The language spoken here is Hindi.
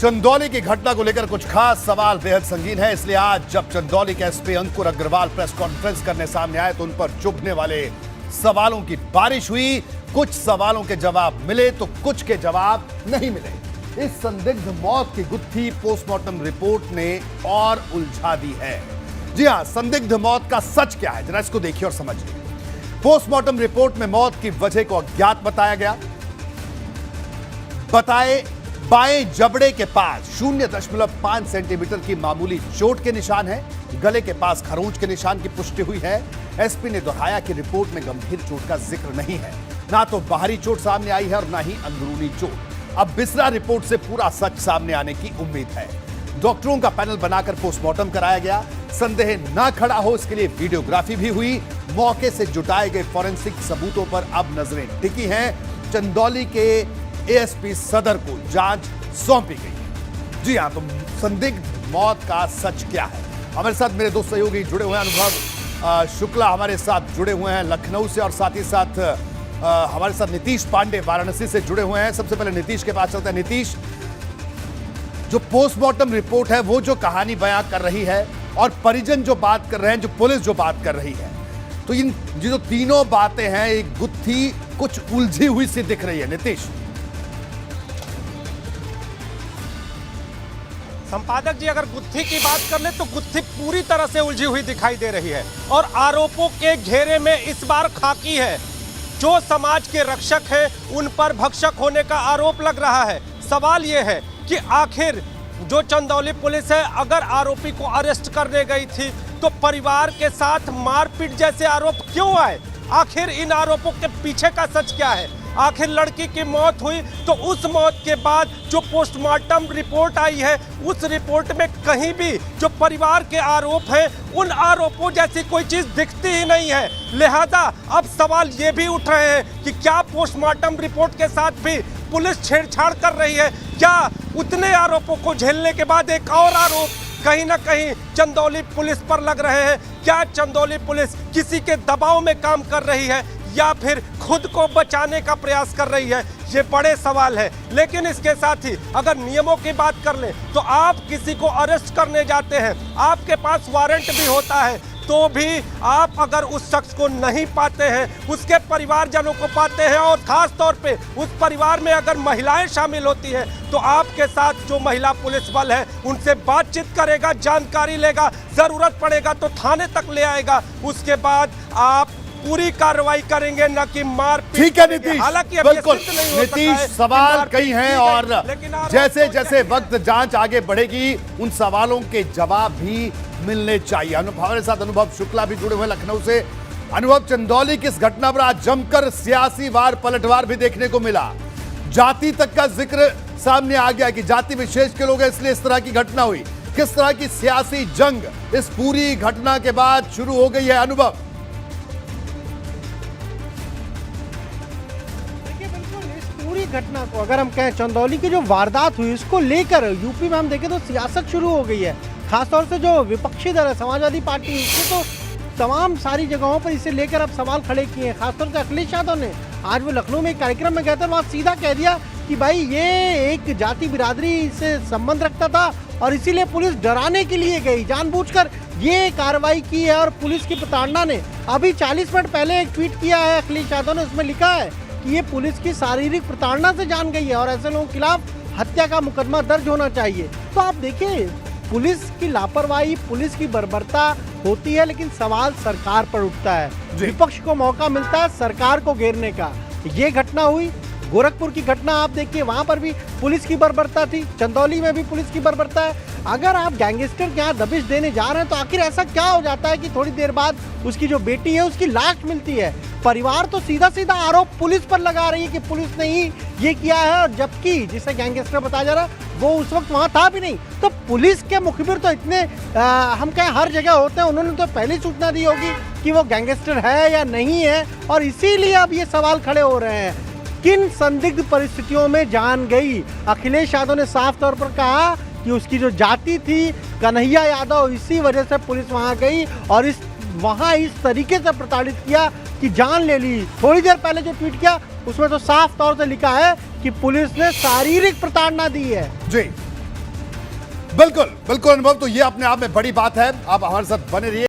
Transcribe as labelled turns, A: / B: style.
A: चंदौली की घटना को लेकर कुछ खास सवाल बेहद संगीन है, इसलिए आज जब चंदौली के एसपी अंकुर अग्रवाल प्रेस कॉन्फ्रेंस करने सामने आए तो उन पर चुभने वाले सवालों की बारिश हुई। कुछ सवालों के जवाब मिले तो कुछ के जवाब नहीं मिले। इस संदिग्ध मौत की गुत्थी पोस्टमार्टम रिपोर्ट ने और उलझा दी है। जी हां, संदिग्ध मौत का सच क्या है, जरा इसको देखिए और समझिए। पोस्टमार्टम रिपोर्ट में मौत की वजह को अज्ञात बताया गया। बाएं जबड़े के पास 0.5 सेंटीमीटर की मामूली चोट के निशान है। गले के पास खरोंच के निशान की पुष्टि हुई है। एसपी ने दोहराया कि रिपोर्ट में गंभीर चोट का जिक्र नहीं है, ना तो बाहरी चोट सामने आई है और ना ही अंदरूनी चोट। अब बिसरा रिपोर्ट से पूरा सच सामने आने की उम्मीद है। डॉक्टरों का पैनल बनाकर पोस्टमार्टम कराया गया। संदेह ना खड़ा हो इसके लिए वीडियोग्राफी भी हुई। मौके से जुटाए गए फॉरेंसिक सबूतों पर अब नजरें टिकी हैं। चंदौली के एएसपी सदर को जांच सौंपी गई। जी हां, तो संदिग्ध मौत का सच क्या है? हमारे साथ मेरे दो सहयोगी जुड़े हुए हैं। अनुभव शुक्ला हमारे साथ जुड़े हुए हैं लखनऊ से, और साथ ही साथ हमारे साथ नीतीश पांडे वाराणसी से जुड़े हुए हैं। सबसे पहले नीतीश के पास चलते हैं। नीतीश, जो पोस्टमार्टम रिपोर्ट है वो जो कहानी बयां कर रही है और परिजन जो बात कर रहे हैं, जो पुलिस जो बात कर रही है, तो इन जो तीनों बातें हैं एक गुत्थी कुछ उलझी हुई सी दिख रही है। नीतीश,
B: संपादक जी, अगर गुत्थी की बात कर ले तो गुत्थी पूरी तरह से उलझी हुई दिखाई दे रही है और आरोपों के घेरे में इस बार खाकी है। जो समाज के रक्षक हैं उन पर भक्षक होने का आरोप लग रहा है। सवाल यह है कि आखिर जो चंदौली पुलिस है अगर आरोपी को अरेस्ट करने गई थी तो परिवार के साथ मारपीट जैसे आरोप क्यों आए? आखिर इन आरोपों के पीछे का सच क्या है? आखिर लड़की की मौत हुई तो उस मौत के बाद जो पोस्टमार्टम रिपोर्ट आई है उस रिपोर्ट में कहीं भी जो परिवार के आरोप हैं उन आरोपों जैसी कोई चीज दिखती ही नहीं है। लिहाजा अब सवाल ये भी उठ रहे हैं कि क्या पोस्टमार्टम रिपोर्ट के साथ भी पुलिस छेड़छाड़ कर रही है? क्या उतने आरोपों को झेलने के बाद एक और आरोप कहीं ना कहीं चंदौली पुलिस पर लग रहे हैं? क्या चंदौली पुलिस किसी के दबाव में काम कर रही है या फिर खुद को बचाने का प्रयास कर रही है? ये बड़े सवाल है। लेकिन इसके साथ ही अगर नियमों की बात कर लें तो आप किसी को अरेस्ट करने जाते हैं, आपके पास वारंट भी होता है, तो भी आप अगर उस शख्स को नहीं पाते हैं, उसके परिवारजनों को पाते हैं और खास तौर पे उस परिवार में अगर महिलाएं शामिल होती हैं तो आपके साथ जो महिला पुलिस बल है उनसे बातचीत करेगा, जानकारी लेगा, जरूरत पड़ेगा तो थाने तक ले आएगा। उसके बाद आप पूरी कार्रवाई करेंगे, न कि मारपीट।
A: ठीक है नीतीश,
B: हालांकि
A: बिल्कुल नीतीश, सवाल कई हैं और जैसे जैसे वक्त जांच आगे बढ़ेगी उन सवालों के जवाब भी मिलने चाहिए। हमारे साथ अनुभव शुक्ला भी जुड़े हुए लखनऊ से। अनुभव, चंदौली की इस घटना पर आज जमकर सियासी वार पलटवार भी देखने को मिला। जाति तक का जिक्र सामने आ गया कि जाति विशेष के लोग हैं इसलिए इस तरह की घटना हुई। किस तरह की सियासी जंग इस पूरी घटना के बाद शुरू हो गई है? अनुभव,
C: पूरी घटना को अगर हम कहें, चंदौली की जो वारदात हुई उसको लेकर यूपी में हम देखें तो सियासत शुरू हो गई है। खासतौर से जो विपक्षी दल है समाजवादी पार्टी, उसने तो तमाम सारी जगहों पर इसे लेकर अब सवाल खड़े किए हैं। खासतौर से अखिलेश यादव ने आज वो लखनऊ में एक कार्यक्रम में गए थे, वहाँ सीधा कह दिया कि भाई ये एक जाति बिरादरी से संबंध रखता था और इसीलिए पुलिस डराने के लिए गई, जानबूझकर ये कार्रवाई की है। और पुलिस की प्रताड़ना ने अभी 40 मिनट पहले एक ट्वीट किया है अखिलेश यादव ने, उसमें लिखा है कि ये पुलिस की शारीरिक प्रताड़ना से जान गई है और ऐसे लोगों के खिलाफ हत्या का मुकदमा दर्ज होना चाहिए। तो आप देखिए, पुलिस की लापरवाही, पुलिस की बर्बरता होती है, लेकिन सवाल सरकार पर उठता है। विपक्ष को मौका मिलता है सरकार को घेरने का। ये घटना हुई, गोरखपुर की घटना आप देखिए, वहां पर भी पुलिस की बर्बरता थी, चंदौली में भी पुलिस की बर्बरता है। अगर आप गैंगस्टर के यहाँ दबिश देने जा रहे हैं तो आखिर ऐसा क्या हो जाता है कि थोड़ी देर बाद उसकी जो बेटी है उसकी लाश मिलती है? परिवार तो सीधा सीधा आरोप पुलिस पर लगा रही है कि पुलिस ने ही ये किया है, और जबकि जिसे गैंगस्टर बताया जा रहा है वो उस वक्त वहाँ था भी नहीं। तो पुलिस के मुखबिर तो इतने हम कहें हर जगह होते हैं, उन्होंने तो पहले सूचना दी होगी कि वो गैंगस्टर है या नहीं है, और इसीलिए अब ये सवाल खड़े हो रहे हैं किन संदिग्ध परिस्थितियों में जान गई। अखिलेश यादव ने साफ तौर पर कहा कि उसकी जो जाति थी कन्हैया यादव, इसी वजह से पुलिस वहां गई और वहां इस तरीके से प्रताड़ित किया कि जान ले ली। थोड़ी देर पहले जो ट्वीट किया उसमें तो साफ तौर से लिखा है कि पुलिस ने शारीरिक प्रताड़ना दी है।
A: जी, बिल्कुल बिल्कुल अनुभव, तो ये अपने आप में बड़ी बात है। आप हमारे साथ बने रहिए।